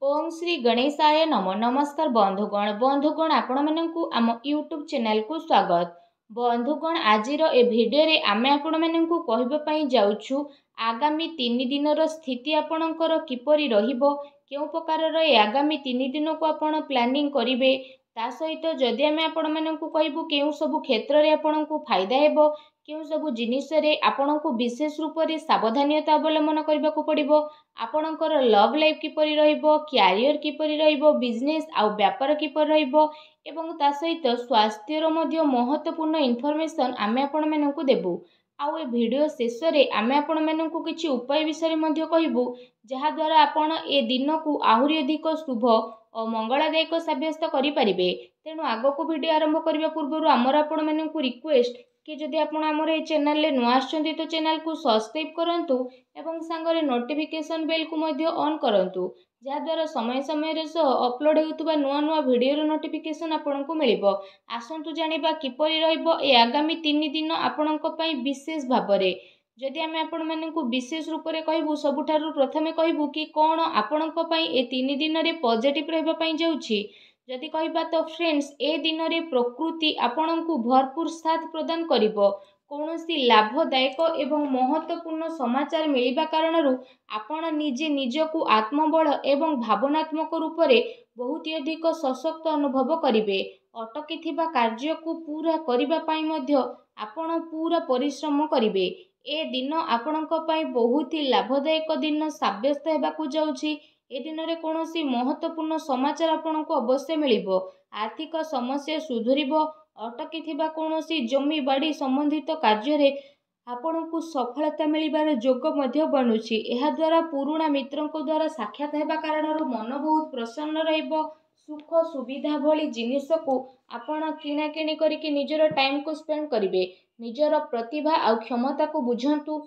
ओम श्री गणेशाय नमो नमस्कार बंधुगण आपण मानकु आम यूट्यूब चैनल को स्वागत। बंधुगण आजिर ए भिडियो रे आमे आपण मानकु कहबा पई जाउछु आगामी 3 दिनर स्थिति आपणकर किपरि रहिबो, केउ प्रकारर ए आगामी 3 दिन को आपण प्लानिंग करिवे, ता सहित जदि आमे आपण मानकु कहबु केउ सब क्षेत्र रे आपणकु फायदा हेबो, केउ सब जिनिस रे आपणकु विशेष रूप रे सावधानता अवलंबन करबा को पड़िबो, आपणकर लव लाइफ किपरि रहिबो, क्यारियर किपरि रहिबो, बिजनेस आउ व्यापार किपरि रहिबो एवं ता सहित स्वास्थ्यर मध्य महत्वपूर्ण इनफॉरमेशन आमे आपण मानकु देबु। आउ ए वीडियो शेष रे आमे आपण मानकु किछि उपाय विषय मध्य कहबु, जहा द्वारा आपण ए दिन को आहुरी अधिक शुभ और मंगलदायक साब्यस्त करि परिबे। तेणु आगो को वीडियो आरंभ करबा पूर्व आमर आपण मानकु रिक्वेस्ट कि जदि आपण आमर ए चैनल ले नुआ आछंती तो चैनल को सब्सक्राइब करंतु एवं सांगरे नोटिफिकेशन बेल को मध्य ऑन करंतु, जहा द्वारा समय समय रे सह अपलोड हेउतबा नुआ नुआ वीडियो रो नोटिफिकेशन आपनकु मिलिबो। आसंतु जानिबा किपरि रहइबो ए आगामी 3 दिन आपनक पई विशेष भाबरे। जदि आमे आपण मानकु विशेष रूप रे कहबु, सबुठारु प्रथमे कहबु कि कोन आपनक पई ए 3 दिन रे पॉजिटिव रहबा पई जाउछि। जदि कहबा तो फ्रेंड्स, ए दिन रे प्रकृति आपनकु भरपूर साथ प्रदान करिवो। कौनसी लाभदायक एवं महत्वपूर्ण समाचार मिलिबा कारणरू आपण निजे निजकु आत्मबल एवं भावनात्मक रूप से बहुत अधिक सशक्त अनुभव करिवे। अटकी थिबा कार्य को पूरा करिबा पई मध्य आपण पूरा परिश्रम करिवे। ए दिन आपणक पई बहुत ही लाभदायक दिन साब्यस्त हेबाकु जाउछि। ए दिन रे कोनोसी महत्वपूर्ण समाचार आपणको अवश्य मिलिबो। आर्थिक समस्या सुधुरिबो। अटकी थिबा कोनोसी जमी बाड़ी संबंधित कार्य रे आपणको सफलता मिलिबार जोग मध्य बनुछि। एहा द्वारा पुराणा मित्रंको द्वारा साक्षात हेबा कारणरू मन बहुत प्रसन्न रहइबो। सुख सुविधा भली जिनिस को आपण किना किणी करिके निजर टाइम को स्पेंड करिवे। निजर प्रतिभा आ क्षमता को बुझंतु।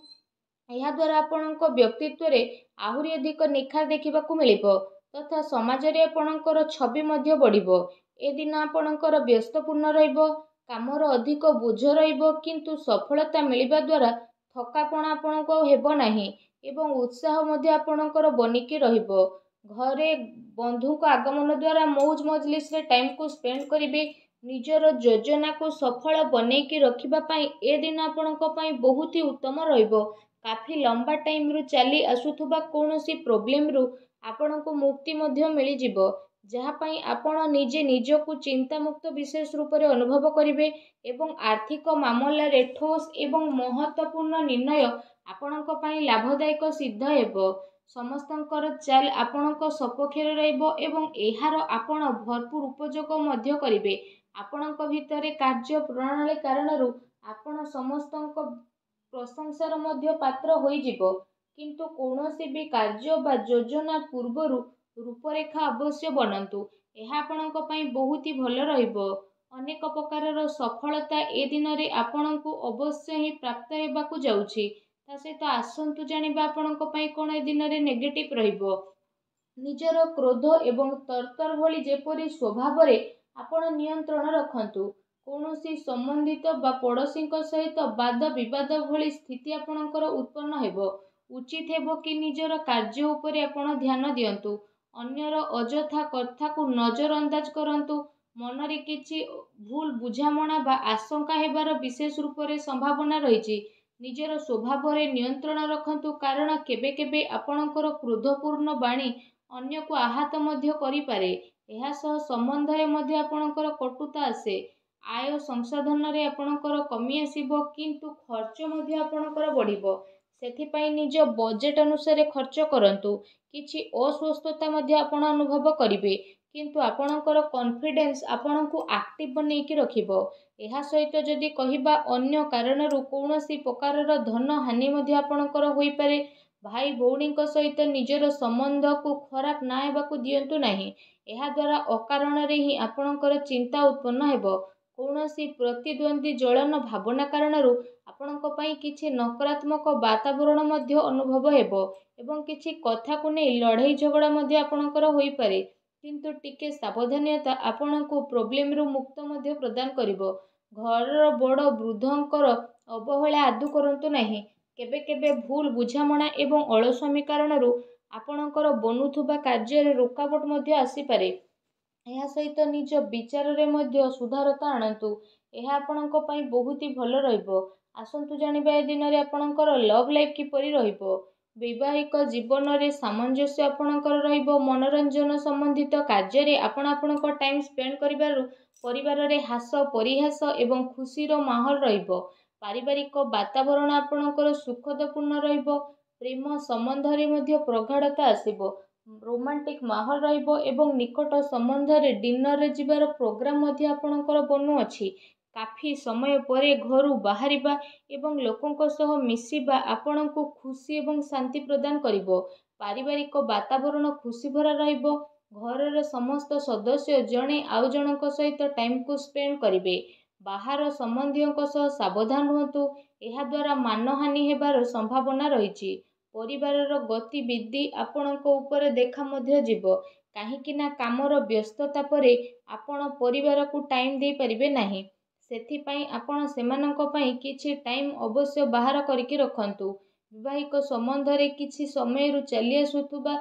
एहा द्वारा आपणको व्यक्तित्व रे आहुरी अधिक निखार देखिबाकू मिलिबो तथा समाज रे आपणकर छवि मध्य बढ़िबो। ए दिन आपणकर व्यस्तपूर्ण रहिबो, कामर अधिक बोझ रहिबो, किंतु सफलता मिलिबा द्वारा थकापण आपणको हेबो नाही एवं उत्साह मध्य आपणकर बनिकी रहिबो। घरे बंधु को आगमन द्वारा मौज मजलिस रे टाइम को स्पेंड करिवे। निजर योजना को सफल बनेकी रखिबा पई ए दिन आपणको पई बहुत ही उत्तम रहिबो। काफी लंबा टाइम रु चली आसुथुबा कोनोसी प्रॉब्लम रु आपणको मुक्ति मध्य मिली जिवो, जहा पई आपण निजे निजको चिंता मुक्त विशेष रूप से अनुभव करिवे एवं आर्थिक मामला रे ठोस एवं महत्वपूर्ण निर्णय आपणक पई लाभदायक सिद्ध हेबो। समस्तंकर चाल आपणक सपक्षरे रहइबो एवं एहार आपण भरपूर उपयोग मध्य करिवे। आपणक भितरे कार्य प्रणाली कारणरू आपण समस्तंक प्रशंसार मध्य पात्र होई जिवो, किंतु कोनोसी भी कार्य बा योजना पूर्वरु रूपरेखा अवश्य बनंतु। एहा आपणक पई बहुत ही भल रहिबो। अनेक प्रकारर सफलता ए दिन रे आपणको अवश्य ही प्राप्त हेबाकू जाउछि। ता सहित आसंतु जानिबा आपणक पई कोन ए दिन रे नेगेटिव रहिबो। निजर क्रोध एवं तरतर भली जेपरि स्वभाव रे आपण नियंत्रण रखंतु। कौनसी संबंधित बा पड़ोसी सहित वाद विवाद भली स्थिति आपणकर उत्पन्न हेबो। उचित हेबो कि निजर कार्य उपरे आपण ध्यान दियंतु। अन्यर अजथा कथा को नजर अंदाज करंतु। मनरे किछि भूल बुझामणा बा आशंका हेबार विशेष रूप से संभावना रहिछि। निजर स्वभाव रे नियंत्रण रखंतु, कारण केबे केबे आपणकर क्रोधपूर्ण बाणी अन्य को आहत मध्य करि पारे। एहा सह संबंध रे मध्य आपणकर कटुता आसे। आय संसाधन रे आपणकर कमी आसीबो, किंतु खर्च मध्य आपणकर बढ़िबो। सेथिपाई निज बजेट अनुसार खर्च करंतु। किछि अस्वस्थता मध्य आपण अनुभव करिवे, किंतु आपणकर कॉन्फिडेंस आपणको एक्टिव बनेकी रखिबो। एहा सहित जदि कहिबा अन्य कारणरू कोनोसी प्रकारर धन हानि मध्य आपणकर होई पारे। भाई भौणी सहित निजर संबंध को खराब ना हेबाकू दियंतु नाही। एहा द्वारा अकारण रे ही आपणकर चिंता उत्पन्न हेबो। कौनसी प्रतिद्वंदी जलन भावना कारणरू आपणक पई किछि नकारात्मक वातावरण मध्य अनुभव हेबो एवं किछि कथा को नै लड़ाई झगड़ा मध्य आपणकर होई पारे, किंतु टिके सावधानता आपणको प्रॉब्लम रु मुक्त मध्य प्रदान करिवो। घर बड़ वृद्धंकर अवहेला आदु करंतु नाही। केबे केबे भूल बुझामणा एवं अलस्वामी कारणरू ଆପଣଙ୍କର ବନୁଥିବା କାର୍ଯ୍ୟରେ ରୋକାବଟ ମଧ୍ୟ ଆସିପାରେ। ଏହା ସହିତ ନିଜ ବିଚାରରେ ମଧ୍ୟ ସୁଧାରତା ଆଣନ୍ତୁ। ଏହା ଆପଣଙ୍କ ପାଇଁ ବହୁତ ହି ଭଲ ରହିବ। ଆସନ୍ତୁ ଜାଣିବା ଏ ଦିନରେ ଆପଣଙ୍କର ଲଭ୍ ଲାଇଫ୍ କିପରି ରହିବ। ବୈବାହିକ ଜୀବନରେ ସାମଞ୍ଜସ୍ୟ ଆପଣଙ୍କର ରହିବ। ମନୋରଞ୍ଜନ ସମ୍ବନ୍ଧିତ କାର୍ଯ୍ୟରେ ଆପଣ ଆପଣଙ୍କ ଟାଇମ୍ ସ୍ପେଣ୍ଡ କରିବାରୁ ପରିବାରରେ ହାସ ପରିହାସ ଏବଂ ଖୁସିର ମାହୋଲ ରହିବ। ପାରିବାରିକ ବାତାବରଣ ଆପଣଙ୍କର ସୁଖଦପୂର୍ଣ୍ଣ ରହିବ। ପ୍ରେମ ସମ୍ବନ୍ଧରେ ମଧ୍ୟ ପ୍ରଗାଢ଼ତା ଆସିବ। ରୋମାଣ୍ଟିକ ମାହୋଲ ରହିବ ଏବଂ ନିକଟ ସମ୍ବନ୍ଧରେ ଡିନରରେ ଯିବାର ପ୍ରୋଗ୍ରାମ ମଧ୍ୟ ଆପଣଙ୍କର ବନୁଅଛି। କାଫି ସମୟ ପରେ ଘରୁ ବାହାରିବା ଏବଂ ଲୋକଙ୍କ ସହ ମିଶିବା ଆପଣଙ୍କୁ ଖୁସି ଏବଂ ଶାନ୍ତି ପ୍ରଦାନ କରିବ। ପାରିବାରିକ ବାତାବରଣ ଖୁସି ଭରା ରହିବ। ଘରର ସମସ୍ତ ସଦସ୍ୟ ଜଣେ ଆଉ ଜଣଙ୍କ ସହିତ ଟାଇମକୁ ସ୍ପେଣ୍ଡ କରିବେ। ବାହାର ସମ୍ବନ୍ଧୀୟଙ୍କ ସହ ସାବଧାନ ରୁହନ୍ତୁ। ଏହାଦ୍ୱାରା ମାନହାନି ହେବାର ସମ୍ଭାବନା ରହିଛି। ପରିବାରର ଗତିବିଧି ଆପଣଙ୍କ ଉପରେ ଦେଖା ମଧ୍ୟ ଯିବ। କାହିଁକି ନା କାମର ବ୍ୟସ୍ତତା ପରେ ଆପଣ ପରିବାରକୁ ଟାଇମ୍ ଦେଇପାରିବେ ନାହିଁ। ସେଥିପାଇଁ ଆପଣ ସେମାନଙ୍କ ପାଇଁ କିଛି ଟାଇମ୍ ଅବଶ୍ୟ ବାହାର କରିକି ରଖନ୍ତୁ। ବୈବାହିକ ସମ୍ବନ୍ଧରେ କିଛି ସମୟରୁ ଚାଲି ଆସୁଥିବା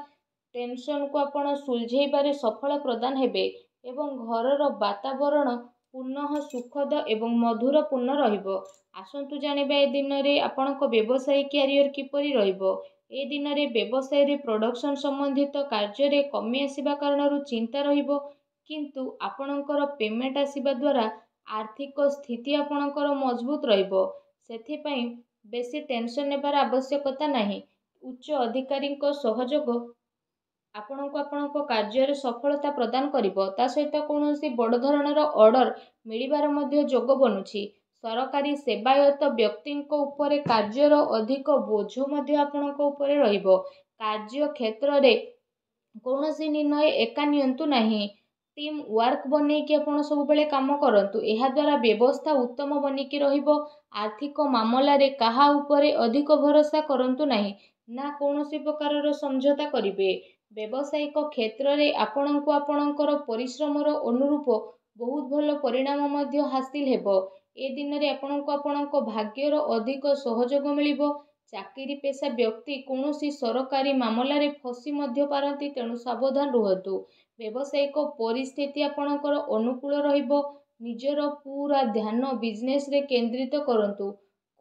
ଟେନସନକୁ ଆପଣ ସୁଲଝେଇବାରେ ସଫଳ ପ୍ରଦାନ ହେବେ ଏବଂ ଘରର ବାତାବରଣ ପୁନଃ ସୁଖଦ ଏବଂ ମଧୁରପୂର୍ଣ୍ଣ ରହିବ। ଆସନ୍ତୁ ଜାଣିବା ଏ ଦିନରେ ଆପଣଙ୍କ ବ୍ୟବସାୟୀ କ୍ୟାରିୟର କିପରି ରହିବ। ଏ ଦିନରେ ବ୍ୟବସାୟରେ ପ୍ରଡକ୍ସନ ସମ୍ବନ୍ଧିତ କାର୍ଯ୍ୟରେ କମି ଆସିବା କାରଣରୁ ଚିନ୍ତା ରହିବ, କିନ୍ତୁ ଆପଣଙ୍କର ପେମେଣ୍ଟ ଆସିବା ଦ୍ୱାରା ଆର୍ଥିକ ସ୍ଥିତି ଆପଣଙ୍କର ମଜବୁତ ରହିବ। ସେଥିପାଇଁ ବେଶୀ ଟେନସନ ନେବାର ଆବଶ୍ୟକତା ନାହିଁ। ଉଚ୍ଚ ଅଧିକାରୀଙ୍କ ସହଯୋଗ ଆପଣଙ୍କୁ ଆପଣଙ୍କ କାର୍ଯ୍ୟରେ ସଫଳତା ପ୍ରଦାନ କରିବ। ତା ସହିତ କୌଣସି ବଡ଼ ଧରଣର ଅର୍ଡର ମିଳିବାର ମଧ୍ୟ ଯୋଗ ବନୁଛି। ସରକାରୀ ସେବାୟତ ବ୍ୟକ୍ତିଙ୍କ ଉପରେ କାର୍ଯ୍ୟର ଅଧିକ ବୋଝ ମଧ୍ୟ ଆପଣଙ୍କ ଉପରେ ରହିବ। କାର୍ଯ୍ୟ କ୍ଷେତ୍ରରେ କୌଣସି ନିର୍ଣ୍ଣୟ ଏକା ନିଅନ୍ତୁ ନାହିଁ। ଟିମ୍ ୱାର୍କ ବନେଇକି ଆପଣ ସବୁବେଳେ କାମ କରନ୍ତୁ। ଏହାଦ୍ୱାରା ବ୍ୟବସ୍ଥା ଉତ୍ତମ ବନିକି ରହିବ। ଆର୍ଥିକ ମାମଲାରେ କାହା ଉପରେ ଅଧିକ ଭରସା କରନ୍ତୁ ନାହିଁ, ନା କୌଣସି ପ୍ରକାରର ସମଝୋତା କରିବେ। ବ୍ୟବସାୟିକ କ୍ଷେତ୍ରରେ ଆପଣଙ୍କୁ ଆପଣଙ୍କର ପରିଶ୍ରମର ଅନୁରୂପ ବହୁତ ଭଲ ପରିଣାମ ମଧ୍ୟ ହାସିଲ ହେବ। ଏ ଦିନରେ ଆପଣଙ୍କୁ ଆପଣଙ୍କ ଭାଗ୍ୟର ଅଧିକ ସହଯୋଗ ମିଳିବ। ଚାକିରି ପେଶା ବ୍ୟକ୍ତି କୌଣସି ସରକାରୀ ମାମଲାରେ ଫସି ମଧ୍ୟ ପାରନ୍ତି, ତେଣୁ ସାବଧାନ ରୁହନ୍ତୁ। ବ୍ୟବସାୟିକ ପରିସ୍ଥିତି ଆପଣଙ୍କର ଅନୁକୂଳ ରହିବ। ନିଜର ପୁରା ଧ୍ୟାନ ବିଜନେସରେ କେନ୍ଦ୍ରିତ କରନ୍ତୁ।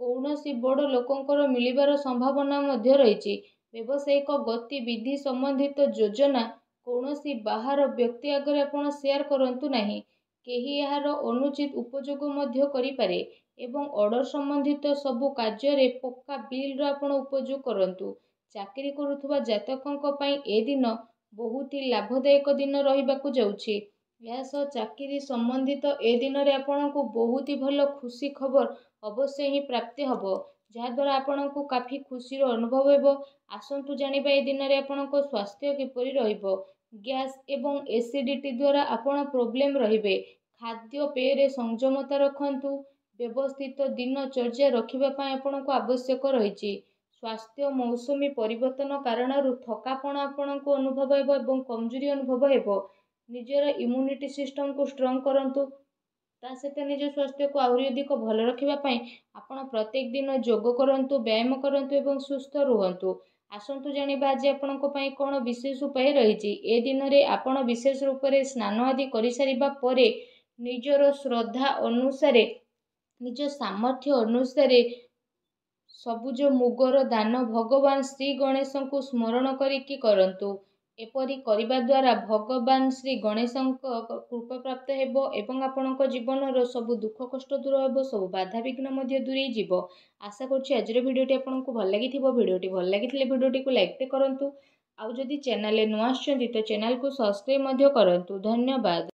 କୌଣସି ବଡ଼ ଲୋକଙ୍କର ମିଳିବାର ସମ୍ଭାବନା ମଧ୍ୟ ରହିଛି। ବ୍ୟବସାୟିକ ଗତିବିଧି ସମ୍ବନ୍ଧିତ ଯୋଜନା କୌଣସି ବାହାର ବ୍ୟକ୍ତି ଆଗରେ ଆପଣ ସେୟାର କରନ୍ତୁ ନାହିଁ। କେହି ଏହାର ଅନୁଚିତ ଉପଯୋଗ ମଧ୍ୟ କରିପାରେ ଏବଂ ଅର୍ଡର ସମ୍ବନ୍ଧିତ ସବୁ କାର୍ଯ୍ୟରେ ପକ୍କା ବିଲ୍ର ଆପଣ ଉପଯୋଗ କରନ୍ତୁ। ଚାକିରି କରୁଥିବା ଜାତକଙ୍କ ପାଇଁ ଏ ଦିନ ବହୁତ ଲାଭଦାୟକ ଦିନ ରହିବାକୁ ଯାଉଛି। ଏହା ସହ ଚାକିରି ସମ୍ବନ୍ଧିତ ଏ ଦିନରେ ଆପଣଙ୍କୁ ବହୁତ ଭଲ ଖୁସି ଖବର ଅବଶ୍ୟ ହିଁ ପ୍ରାପ୍ତି ହେବ, ଯାହାଦ୍ୱାରା ଆପଣଙ୍କୁ କାଫି ଖୁସିର ଅନୁଭବ ହେବ। ଆସନ୍ତୁ ଜାଣିବା ଏ ଦିନରେ ଆପଣଙ୍କ ସ୍ୱାସ୍ଥ୍ୟ କିପରି ରହିବ। ଗ୍ୟାସ୍ ଏବଂ ଏସିଡିଟି ଦ୍ୱାରା ଆପଣ ପ୍ରୋବ୍ଲେମ ରହିବେ। ଖାଦ୍ୟପେୟରେ ସଂଯମତା ରଖନ୍ତୁ। ବ୍ୟବସ୍ଥିତ ଦିନଚର୍ଯ୍ୟା ରଖିବା ପାଇଁ ଆପଣଙ୍କୁ ଆବଶ୍ୟକ ରହିଛି। ସ୍ୱାସ୍ଥ୍ୟ ମୌସୁମୀ ପରିବର୍ତ୍ତନ କାରଣରୁ ଥକାପଣ ଆପଣଙ୍କୁ ଅନୁଭବ ହେବ ଏବଂ କମଜୋରି ଅନୁଭବ ହେବ। ନିଜର ଇମ୍ୟୁନିଟି ସିଷ୍ଟମକୁ ଷ୍ଟ୍ରଙ୍ଗ କରନ୍ତୁ। ତା ସହିତ ନିଜ ସ୍ୱାସ୍ଥ୍ୟକୁ ଆହୁରି ଅଧିକ ଭଲ ରଖିବା ପାଇଁ ଆପଣ ପ୍ରତ୍ୟେକ ଦିନ ଯୋଗ କରନ୍ତୁ, ବ୍ୟାୟାମ କରନ୍ତୁ ଏବଂ ସୁସ୍ଥ ରୁହନ୍ତୁ। ଆସନ୍ତୁ ଜାଣିବା ଆଜି ଆପଣଙ୍କ ପାଇଁ କ'ଣ ବିଶେଷ ଉପାୟ ରହିଛି। ଏ ଦିନରେ ଆପଣ ବିଶେଷ ରୂପରେ ସ୍ନାନ ଆଦି କରିସାରିବା ପରେ ନିଜର ଶ୍ରଦ୍ଧା ଅନୁସାରେ, ନିଜ ସାମର୍ଥ୍ୟ ଅନୁସାରେ ସବୁଜ ମୁଗର ଦାନ ଭଗବାନ ଶ୍ରୀ ଗଣେଶଙ୍କୁ ସ୍ମରଣ କରିକି କରନ୍ତୁ। ଏପରି କରିବା ଦ୍ୱାରା ଭଗବାନ ଶ୍ରୀ ଗଣେଶଙ୍କ କୃପା ପ୍ରାପ୍ତ ହେବ ଏବଂ ଆପଣଙ୍କ ଜୀବନର ସବୁ ଦୁଃଖ କଷ୍ଟ ଦୂର ହେବ, ସବୁ ବାଧାବିଘ୍ନ ମଧ୍ୟ ଦୂରେଇ ଯିବ। ଆଶା କରୁଛି ଆଜିର ଭିଡ଼ିଓଟି ଆପଣଙ୍କୁ ଭଲ ଲାଗିଥିବ। ଭିଡ଼ିଓଟି ଭଲ ଲାଗିଥିଲେ ଭିଡ଼ିଓଟିକୁ ଲାଇକ୍ କରନ୍ତୁ। ଆଉ ଯଦି ଚ୍ୟାନେଲରେ ନୂଆ ଆସିଛନ୍ତି ତ ଚ୍ୟାନେଲକୁ ସବସ୍କ୍ରାଇବ୍ ମଧ୍ୟ କରନ୍ତୁ। ଧନ୍ୟବାଦ।